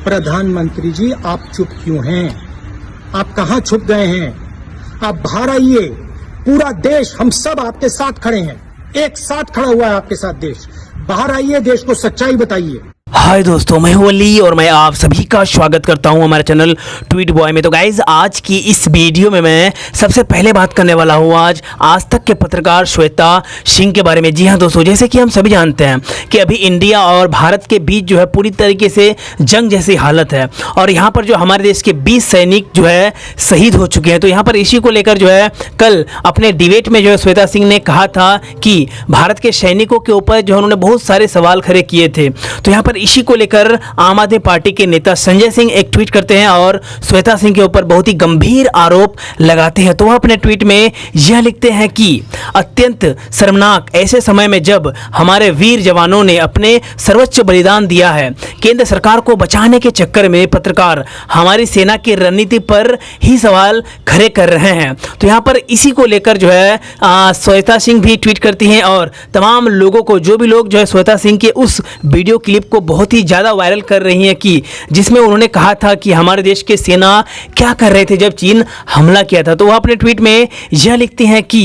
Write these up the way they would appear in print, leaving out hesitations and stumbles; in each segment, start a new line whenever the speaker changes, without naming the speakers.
प्रधानमंत्री जी, आप चुप क्यों हैं? आप कहां छुप गए हैं? आप बाहर आइए। पूरा देश, हम सब आपके साथ खड़े हैं। एक साथ खड़ा हुआ है आपके साथ देश। बाहर आइए, देश को सच्चाई बताइए।
हाय दोस्तों, मैं हूं अली और मैं आप सभी का स्वागत करता हूं हमारे चैनल ट्वीट बॉय में। तो गाइज, आज की इस वीडियो में मैं सबसे पहले बात करने वाला हूं आज तक के पत्रकार श्वेता सिंह के बारे में। जी हां दोस्तों, जैसे कि हम सभी जानते हैं कि अभी इंडिया और भारत के बीच जो है पूरी तरीके से जंग जैसी हालत है और यहाँ पर जो हमारे देश के 20 सैनिक जो है शहीद हो चुके हैं। तो यहाँ पर इसी को लेकर जो है कल अपने डिबेट में जो है श्वेता सिंह ने कहा था कि भारत के सैनिकों के ऊपर जो उन्होंने बहुत सारे सवाल खड़े किए थे। तो यहाँ पर इसी को लेकर आम आदमी पार्टी के नेता संजय सिंह एक ट्वीट करते हैं और श्वेता सिंह के ऊपर बहुत ही गंभीर आरोप लगाते हैं। तो वह अपने ट्वीट में यह लिखते हैं कि अत्यंत शर्मनाक ऐसे समय में जब हमारे वीर जवानों ने अपने सर्वोच्च बलिदान दिया है, केंद्र सरकार को बचाने के चक्कर में पत्रकार हमारी सेना की रणनीति पर ही सवाल खड़े कर रहे हैं। तो यहाँ पर इसी को लेकर जो है श्वेता सिंह भी ट्वीट करती हैं और तमाम लोगों को, जो भी लोग जो है श्वेता सिंह के उस वीडियो क्लिप को बहुत ही ज़्यादा वायरल कर रही हैं कि जिसमें उन्होंने कहा था कि हमारे देश के सेना क्या कर रहे थे जब चीन हमला किया था। तो वह अपने ट्वीट में यह लिखती हैं कि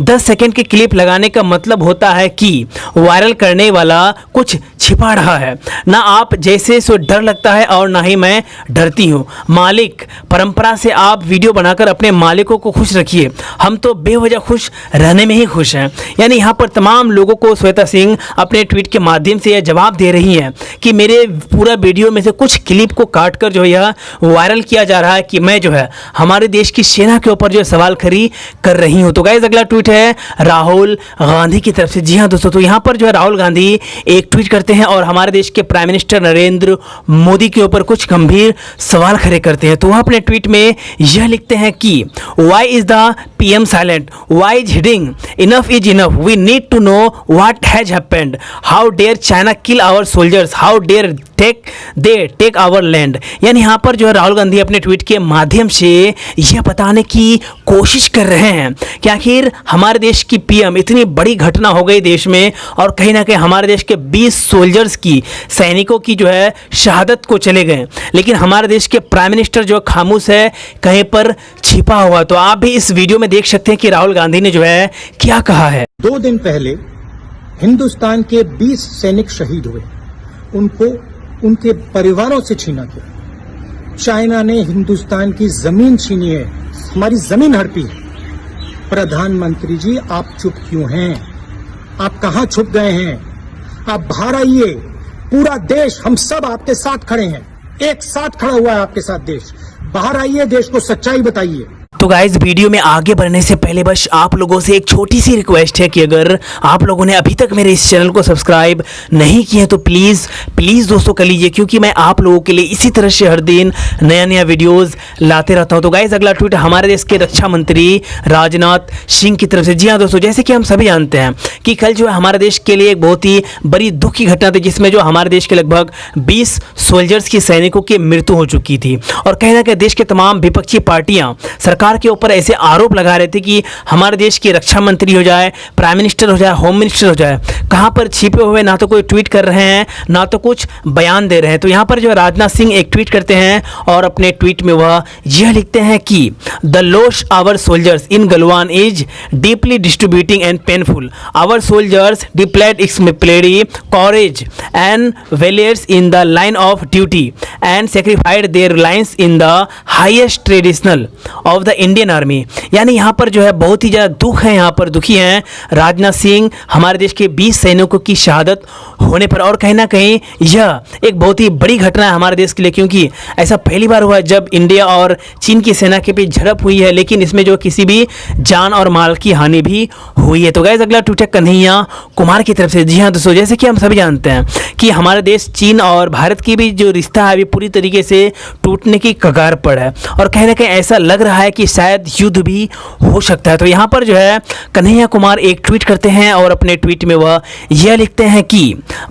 10 सेकंड की क्लिप लगाने का मतलब होता है कि वायरल करने वाला कुछ छिपा रहा है। ना आप जैसे सो डर लगता है और ना ही मैं डरती हूँ। मालिक परंपरा से आप वीडियो बनाकर अपने मालिकों को खुश रखिए, हम तो बेवजह खुश रहने में ही खुश हैं। यानी यहाँ पर तमाम लोगों को श्वेता सिंह अपने ट्वीट के माध्यम से यह जवाब दे रही हैं कि मेरे पूरा वीडियो में से कुछ क्लिप को काटकर जो यह वायरल किया जा रहा है कि मैं जो है हमारे देश की सेना के ऊपर जो सवाल खड़ी कर रही हूं। तो गाइस, अगला ट्वीट है राहुल गांधी की तरफ से। जी हां दोस्तों, तो यहां पर जो है राहुल गांधी एक ट्वीट करते हैं और हमारे देश के प्राइम मिनिस्टर नरेंद्र मोदी के ऊपर कुछ गंभीर सवाल खड़े करते हैं। तो वह अपने ट्वीट में यह लिखते हैं कि why is the PM silent, why is hiding, enough is enough, we need to know what has happened, how dare China kill our soldiers, how dare take our land. यानी यहाँ पर जो है राहुल गांधी अपने ट्वीट के माध्यम से यह बताने की कोशिश कर रहे हैं कि आखिर हमारे देश की PM इतनी बड़ी घटना हो गई देश में और कहीं ना कहीं हमारे देश के 20 सोल्जर्स की, सैनिकों की जो है शहादत को चले गए, लेकिन हमारे देश के प्राइम मिनिस्टर जो खामोश है, कहीं पर छिपा हुआ। तो आप भी इस वीडियो में देख सकते हैं कि राहुल गांधी ने जो है क्या कहा है।
2 दिन पहले हिंदुस्तान के 20 सैनिक शहीद हुए, उनको उनके परिवारों से छीना गया। चाइना ने हिंदुस्तान की जमीन छीनी है, हमारी जमीन हड़पी है। प्रधानमंत्री जी, आप चुप क्यों हैं? आप कहां छुप गए हैं? आप बाहर आइए। पूरा देश, हम सब आपके साथ खड़े हैं। एक साथ खड़ा हुआ है आपके साथ देश। बाहर आइए, देश को सच्चाई बताइए।
तो गाइज, वीडियो में आगे बढ़ने से पहले बस आप लोगों से एक छोटी सी रिक्वेस्ट है कि अगर आप लोगों ने अभी तक मेरे इस चैनल को सब्सक्राइब नहीं किया तो प्लीज़ दोस्तों कर लीजिए, क्योंकि मैं आप लोगों के लिए इसी तरह से हर दिन नया वीडियोस लाते रहता हूं। तो गाइज, अगला ट्वीट हमारे देश के रक्षा मंत्री राजनाथ सिंह की तरफ से। जी हाँ दोस्तों, जैसे कि हम सभी जानते हैं कि कल जो है हमारे देश के लिए एक बहुत ही बड़ी दुख की घटना थी, जिसमें जो हमारे देश के लगभग 20 सोल्जर्स की, सैनिकों की मृत्यु हो चुकी थी। और कहीं ना कहीं देश के तमाम विपक्षी पार्टियां सरकार के ऊपर ऐसे आरोप लगा रहे थे कि हमारे देश के रक्षा मंत्री हो जाए, प्राइम मिनिस्टर हो जाए, होम मिनिस्टर हो जाए, कहां पर छिपे हुए, ना तो कोई ट्वीट कर रहे हैं ना तो कुछ बयान दे रहे हैं। तो यहां पर जो राजनाथ सिंह एक ट्वीट करते हैं और अपने ट्वीट में वह यह लिखते हैं कि the loss our soldiers in Galwan is deeply distributing and painful, our soldiers deployed exemplary courage and valour in the line of duty and sacrificed their lines in the highest traditional of the Indian army. यानी यहाँ पर जो है बहुत ही ज़्यादा दुख है, यहाँ पर दुखी हैं राजनाथ सिंह हमारे देश के 20 सैनिकों की शहादत होने पर। और कहीं ना कहीं यह एक बहुत ही बड़ी घटना है हमारे देश के लिए, क्योंकि ऐसा पहली बार हुआ है जब इंडिया और चीन की सेना के बीच झड़प हुई है, लेकिन इसमें जो किसी भी जान और माल की हानि भी हुई है। तो गाइस, अगला ट्वीट है कन्हैया कुमार की तरफ से। जी हाँ दोस्तों, जैसे कि हम सभी जानते हैं कि हमारे देश चीन और भारत की भी जो रिश्ता है अभी पूरी तरीके से टूटने की कगार पर है और कहीं ना कहीं ऐसा लग रहा है कि शायद युद्ध भी हो सकता है। तो यहाँ पर जो है कन्हैया कुमार एक ट्वीट करते हैं और अपने ट्वीट में वह यह लिखते हैं कि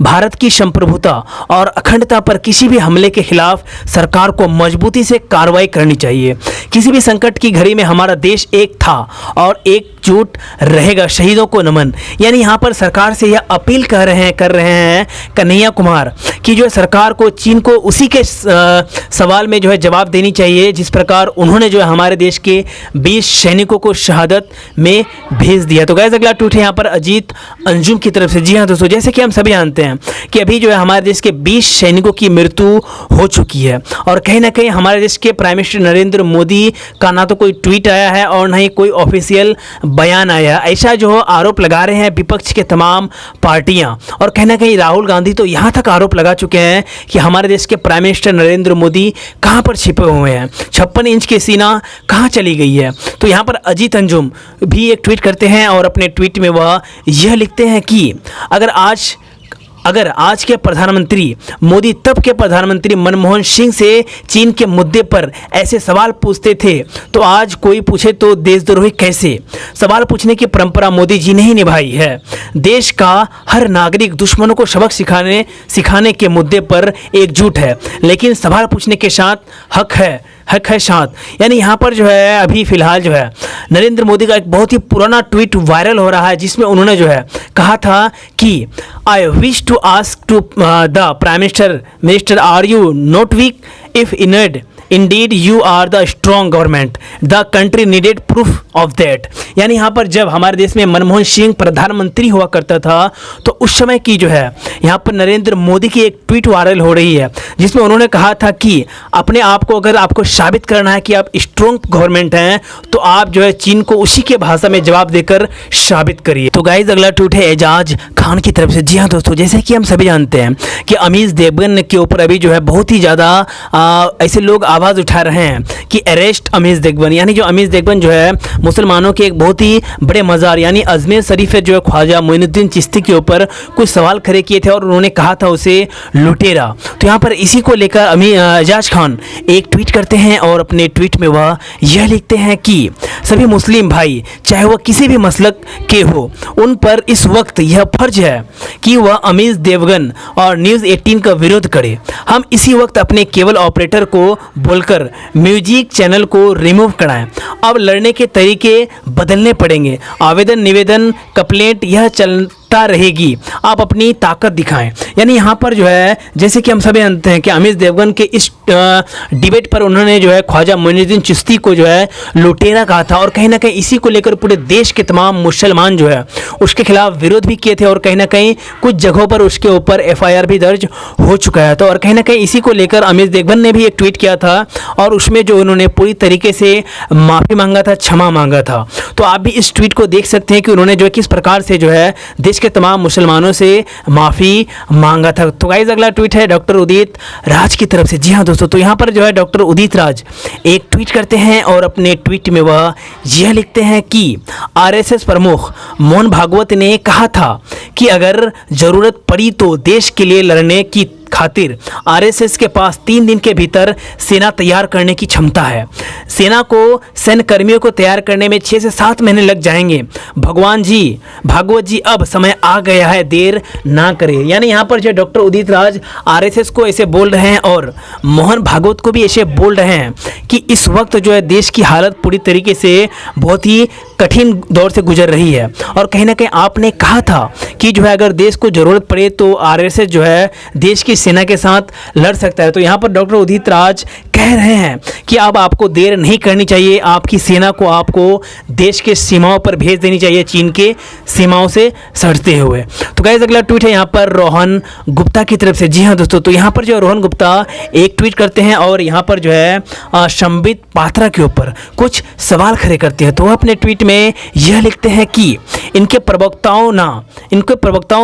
भारत की संप्रभुता और अखंडता पर किसी भी हमले के खिलाफ सरकार को मजबूती से कार्रवाई करनी चाहिए। किसी भी संकट की घड़ी में हमारा देश एक था और एक एकजुट रहेगा, शहीदों को नमन। यानी यहाँ पर सरकार से यह अपील कर रहे हैं कन्हैया कुमार कि जो है सरकार को चीन को उसी के सवाल में जो है जवाब देनी चाहिए जिस प्रकार उन्होंने जो है हमारे देश के 20 सैनिकों को शहादत में भेज दिया। तो गाइस अगला ट्वीट है यहाँ पर अजीत अंजुम की तरफ से। जी हाँ दोस्तों, जैसे कि हम सभी जानते हैं कि अभी जो है हमारे देश के 20 सैनिकों की मृत्यु हो चुकी है और कहीं ना कहीं हमारे देश के प्राइम मिनिस्टर नरेंद्र मोदी का ना तो कोई ट्वीट आया है और ना ही कोई ऑफिशियल बयान आया। ऐसा जो आरोप लगा रहे हैं विपक्ष के तमाम पार्टियां और कहीं ना कहीं राहुल गांधी तो यहाँ तक आरोप लगा चुके हैं कि हमारे देश के प्राइम मिनिस्टर नरेंद्र मोदी कहाँ पर छिपे हुए हैं, 56 इंच की सीना कहाँ चली गई है। तो यहाँ पर अजीत अंजुम भी एक ट्वीट करते हैं और अपने ट्वीट में वह यह लिखते हैं कि अगर आज के प्रधानमंत्री मोदी तब के प्रधानमंत्री मनमोहन सिंह से चीन के मुद्दे पर ऐसे सवाल पूछते थे तो आज कोई पूछे तो देशद्रोही कैसे। सवाल पूछने की परंपरा मोदी जी ने ही निभाई है। देश का हर नागरिक दुश्मनों को सबक सिखाने के मुद्दे पर एकजुट है, लेकिन सवाल पूछने के साथ हक है शांत। यानी यहाँ पर जो है अभी फिलहाल जो है नरेंद्र मोदी का एक बहुत ही पुराना ट्वीट वायरल हो रहा है जिसमें उन्होंने जो है कहा था कि I wish to ask to the prime minister are you not weak if indeed you are the strong government the country needed proof of that. यानी यहाँ पर जब हमारे देश में मनमोहन सिंह प्रधानमंत्री हुआ करता था तो उस समय की जो है यहाँ पर नरेंद्र मोदी की एक ट्वीट वायरल हो रही है जिसमें उन्होंने कहा था कि अपने आप को अगर आपको साबित करना है कि आप स्ट्रॉन्ग गवर्नमेंट हैं तो आप जो है चीन को उसी के भाषा में जवाब देकर साबित करिए। तो गाइज अगला ट्वीट है एजाज खान की तरफ से। जी हाँ दोस्तों, जैसे कि हम सभी जानते हैं कि अमीश देवगन के ऊपर अभी जो है बहुत ही ज़्यादा ऐसे लोग आवाज़ उठा रहे हैं कि अरेस्ट अमीश देवगन। यानी जो अमीश देवगन जो है मुसलमानों के एक बहुत ही बड़े मज़ार यानी अजमेर शरीफ जो है ख्वाजा मोइनुद्दीन चिश्ती के ऊपर कुछ सवाल खड़े किए थे और उन्होंने कहा था उसे लुटेरा। तो यहाँ पर इसी को लेकर एजाज खान एक ट्वीट करते हैं और अपने ट्वीट में वह यह लिखते हैं कि सभी मुस्लिम भाई चाहे वह किसी भी मसलक के हो उन पर इस वक्त यह फर्ज है कि वह अमीश देवगन और न्यूज़ 18 का विरोध करे। हम इसी वक्त अपने केबल ऑपरेटर को बोलकर म्यूजिक चैनल को रिमूव कराएं। अब लड़ने के तरीके बदलने पड़ेंगे। आवेदन निवेदन कंप्लेंट यह चलता रहेगी, आप अपनी ताकत दिखाएं। यानी यहाँ पर जो है जैसे कि हम सभी जानते हैं कि अमीश देवगन के इस डिबेट पर उन्होंने जो है ख्वाजा मोइनुद्दीन चिश्ती को जो है लुटेरा कहा था और कहीं ना कहीं इसी को लेकर पूरे देश के तमाम मुसलमान जो है उसके खिलाफ विरोध भी किए थे और कहीं ना कहीं कुछ जगहों पर उसके ऊपर FIR भी दर्ज हो चुका है। तो और कहीं ना कहीं इसी को लेकर अमीश देवगन ने भी एक ट्वीट किया था और उसमें जो उन्होंने पूरी तरीके से माफ़ी मांगा था, क्षमा मांगा था। तो आप भी इस ट्वीट को देख सकते हैं कि उन्होंने जो है किस प्रकार से जो है देश के तमाम मुसलमानों से माफ़ी मांगा था। तो गाइस अगला ट्वीट है डॉक्टर उदित राज की तरफ से। जी हाँ दोस्तों, तो यहाँ पर जो है डॉक्टर उदित राज एक ट्वीट करते हैं और अपने ट्वीट में वह यह लिखते हैं कि RSS प्रमुख मोहन भागवत ने कहा था कि अगर ज़रूरत पड़ी तो देश के लिए लड़ने की खातिर RSS के पास 3 दिन के भीतर सेना तैयार करने की क्षमता है। सेना को सैन्य कर्मियों को तैयार करने में 6 से 7 महीने लग जाएंगे। भागवत जी अब समय आ गया है, देर ना करें। यानी यहाँ पर जो डॉक्टर उदित राज RSS को ऐसे बोल रहे हैं और मोहन भागवत को भी ऐसे बोल रहे हैं कि इस वक्त जो है देश की हालत पूरी तरीके से बहुत ही कठिन दौर से गुजर रही है और कहीं ना कहीं आपने कहा था कि जो है अगर देश को ज़रूरत पड़े तो RSS जो है देश की सेना के साथ लड़ सकता है। तो यहाँ पर डॉक्टर उदित राज कह रहे हैं कि अब आपको देर नहीं करनी चाहिए, आपकी सेना को आपको देश के सीमाओं पर भेज देनी चाहिए, चीन के सीमाओं से सटते हुए। तो गाइस अगला ट्वीट है यहाँ पर रोहन गुप्ता की तरफ से। जी हाँ दोस्तों, तो यहाँ पर जो रोहन गुप्ता एक ट्वीट करते हैं और यहाँ पर जो है संबित पात्रा के ऊपर कुछ सवाल खड़े करते हैं। तो वह अपने ट्वीट में यह लिखते हैं कि इनके प्रवक्ताओं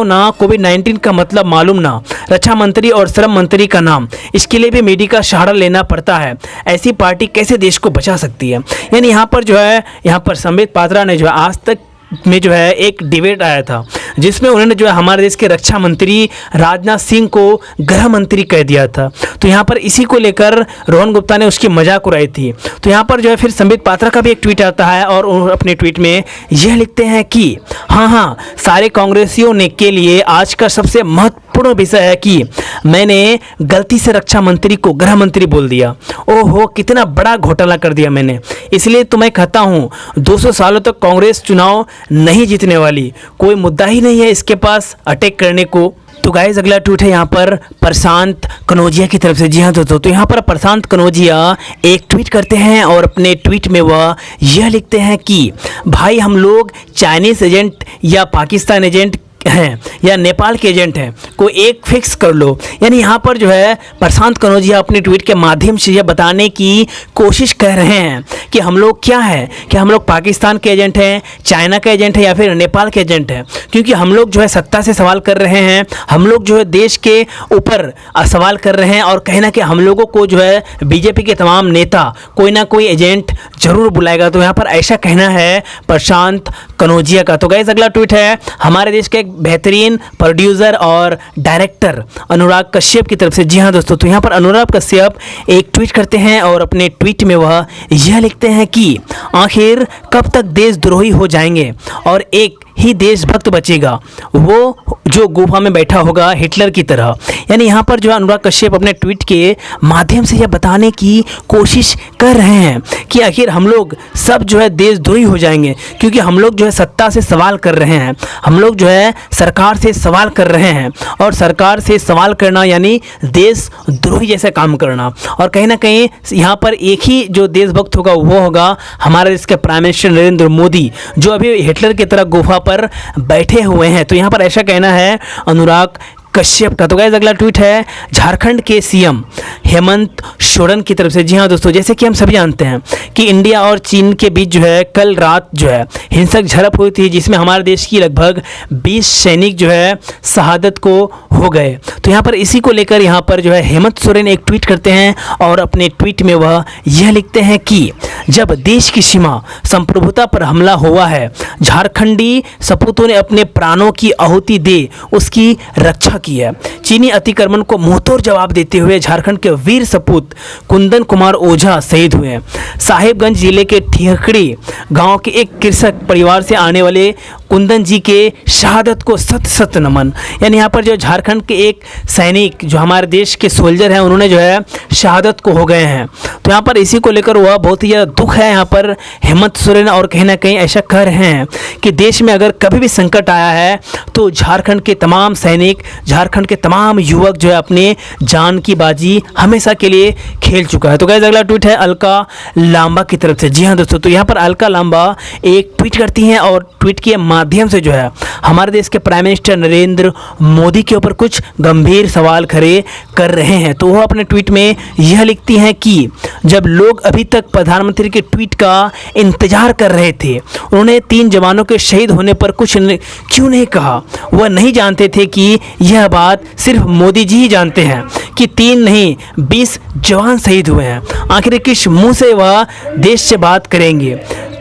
ना कोविड-19 का मतलब मालूम ना, रक्षा मंत्री और श्रम मंत्री का नाम, इसके लिए भी मीडिया का सहारा लेना पड़ता है। ऐसी पार्टी कैसे देश को बचा सकती है। यानी यहाँ पर जो है यहाँ पर संबित पात्रा ने जो है आज तक में जो है एक डिबेट आया था जिसमें उन्होंने जो है हमारे देश के रक्षा मंत्री राजनाथ सिंह को गृह मंत्री कह दिया था। तो यहाँ पर इसी को लेकर रोहन गुप्ता ने उसकी मजाक उड़ाई थी। तो यहाँ पर जो है फिर संबित पात्रा का भी एक ट्वीट आता है और अपने ट्वीट में यह लिखते हैं कि हाँ सारे कांग्रेसियों ने के लिए आज का सबसे महत्वपूर्ण महत्वपूर्ण विषय है कि मैंने गलती से रक्षा मंत्री को गृह मंत्री बोल दिया। ओहो, कितना बड़ा घोटाला कर दिया मैंने। इसलिए तो मैं कहता हूँ 200 सालों तक कांग्रेस चुनाव नहीं जीतने वाली, कोई मुद्दा ही नहीं है इसके पास अटैक करने को। तो गाइस अगला ट्वीट है यहाँ पर प्रशांत कनौजिया की तरफ से। जी हाँ दोस्तों, तो यहाँ पर प्रशांत कनौजिया एक ट्वीट करते हैं और अपने ट्वीट में वह यह लिखते हैं कि भाई हम लोग चाइनीज़ एजेंट या पाकिस्तान एजेंट हैं या नेपाल के एजेंट हैं, कोई एक फिक्स कर लो। यानी यहाँ पर जो है प्रशांत कनौजिया अपने ट्वीट के माध्यम से यह बताने की कोशिश कर रहे हैं कि हम लोग क्या है, कि हम लोग पाकिस्तान के एजेंट हैं, चाइना के एजेंट हैं या फिर नेपाल के एजेंट हैं। क्योंकि हम लोग जो है सत्ता से सवाल कर रहे हैं, हम लोग जो है देश के ऊपर सवाल कर रहे हैं और कहीं ना कहीं हम लोगों को जो है बीजेपी के तमाम नेता कोई ना कोई एजेंट जरूर बुलाएगा। तो यहाँ पर ऐसा कहना है प्रशांत कनौजिया का। तो गाइस अगला ट्वीट है हमारे देश के बेहतरीन प्रोड्यूसर और डायरेक्टर अनुराग कश्यप की तरफ से। जी हाँ दोस्तों, तो यहाँ पर अनुराग कश्यप एक ट्वीट करते हैं और अपने ट्वीट में वह यह लिखते हैं कि आखिर कब तक देशद्रोही हो जाएंगे और एक ही देशभक्त बचेगा, वो जो गुफा में बैठा होगा हिटलर की तरह। यानी यहाँ पर जो अनुराग कश्यप अपने ट्वीट के माध्यम से यह बताने की कोशिश कर रहे हैं कि आखिर हम लोग सब जो है देशद्रोही हो जाएंगे, क्योंकि हम लोग जो है सत्ता से सवाल कर रहे हैं, हम लोग जो है सरकार से सवाल कर रहे हैं और सरकार से सवाल करना यानी देशद्रोही जैसा काम करना। और कहीं ना कहीं यहाँ पर एक ही जो देशभक्त होगा वो होगा हमारे देश के प्राइम मिनिस्टर नरेंद्र मोदी, जो अभी हिटलर की तरह गुफा पर बैठे हुए हैं। तो यहाँ पर ऐसा कहना है अनुराग कश्यप का। तो गाइस अगला ट्वीट है झारखंड के सीएम हेमंत सोरेन की तरफ से। जी हाँ दोस्तों, जैसे कि हम सभी जानते हैं कि इंडिया और चीन के बीच जो है कल रात जो है हिंसक झड़प हुई थी, जिसमें हमारे देश की लगभग 20 सैनिक जो है शहादत को हो गए। तो यहाँ पर इसी को लेकर यहाँ पर जो है हेमंत सोरेन एक ट्वीट करते हैं और अपने ट्वीट में वह यह लिखते हैं कि जब देश की सीमा संप्रभुता पर हमला हुआ है, झारखंडी सपूतों ने अपने प्राणों की आहुति दे उसकी रक्षा की है। चीनी अतिक्रमण को मुंहतोड़ जवाब देते हुए झारखंड के वीर सपूत कुंदन कुमार ओझा शहीद हुए। साहिबगंज जिले के ठिहकड़ी गांव के एक कृषक परिवार से आने वाले कुंदन जी के शहादत को सत सत नमन। यानी यहाँ पर जो झारखंड के एक सैनिक जो हमारे देश के सोल्जर हैं, उन्होंने जो है शहादत को हो गए हैं। तो यहाँ पर इसी को लेकर वह बहुत ही ज़्यादा दुख है यहाँ पर हेमंत सोरेन, और कहीं ना कहीं ऐसा कह रहे हैं कि देश में अगर कभी भी संकट आया है तो झारखंड के तमाम सैनिक, झारखंड के तमाम युवक जो है अपने जान की बाजी हमेशा के लिए खेल चुका है। तो गाइस अगला ट्वीट है अलका लांबा की तरफ से। जी हाँ दोस्तों, तो यहाँ पर अलका लांबा एक ट्वीट करती हैं और ट्वीट के माध्यम से जो है हमारे देश के प्राइम मिनिस्टर नरेंद्र मोदी के ऊपर कुछ गंभीर सवाल खड़े कर रहे हैं। तो वह अपने ट्वीट में यह लिखती हैं कि जब लोग अभी तक प्रधानमंत्री के ट्वीट का इंतजार कर रहे थे, उन्होंने 3 जवानों के शहीद होने पर कुछ क्यों नहीं कहा। वह नहीं जानते थे कि यह बात सिर्फ मोदी जी ही जानते हैं कि 3 नहीं 20 जवान शहीद हुए हैं। आखिर किस मुंह से वह देश से बात करेंगे,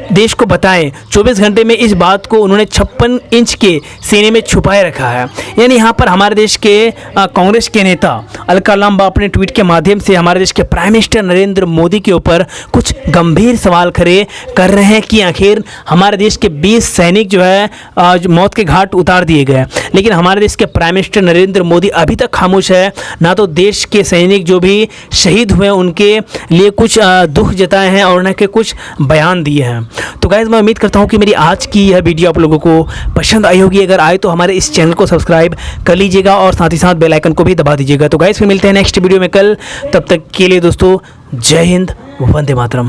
देश को बताएं। 24 घंटे में इस बात को उन्होंने 56 इंच के सीने में छुपाए रखा है। यानी यहाँ पर हमारे देश के कांग्रेस के नेता अलका लांबा अपने ट्वीट के माध्यम से हमारे देश के प्राइम मिनिस्टर नरेंद्र मोदी के ऊपर कुछ गंभीर सवाल खड़े कर रहे हैं कि आखिर हमारे देश के 20 सैनिक जो है आज मौत के घाट उतार दिए गए, लेकिन हमारे देश के प्राइम मिनिस्टर नरेंद्र मोदी अभी तक खामोश है। ना तो देश के सैनिक जो भी शहीद हुए उनके लिए कुछ दुख जताए हैं और उनके कुछ बयान दिए हैं। तो गाइस मैं उम्मीद करता हूँ कि मेरी आज की यह वीडियो आप लोगों को पसंद आई होगी। अगर आए तो हमारे इस चैनल को सब्सक्राइब कर लीजिएगा और साथ ही साथ बेल आइकन को भी दबा दीजिएगा। तो गाइस फिर मिलते हैं नेक्स्ट वीडियो में कल, तब तक के लिए दोस्तों जय हिंद, वंदे मातरम।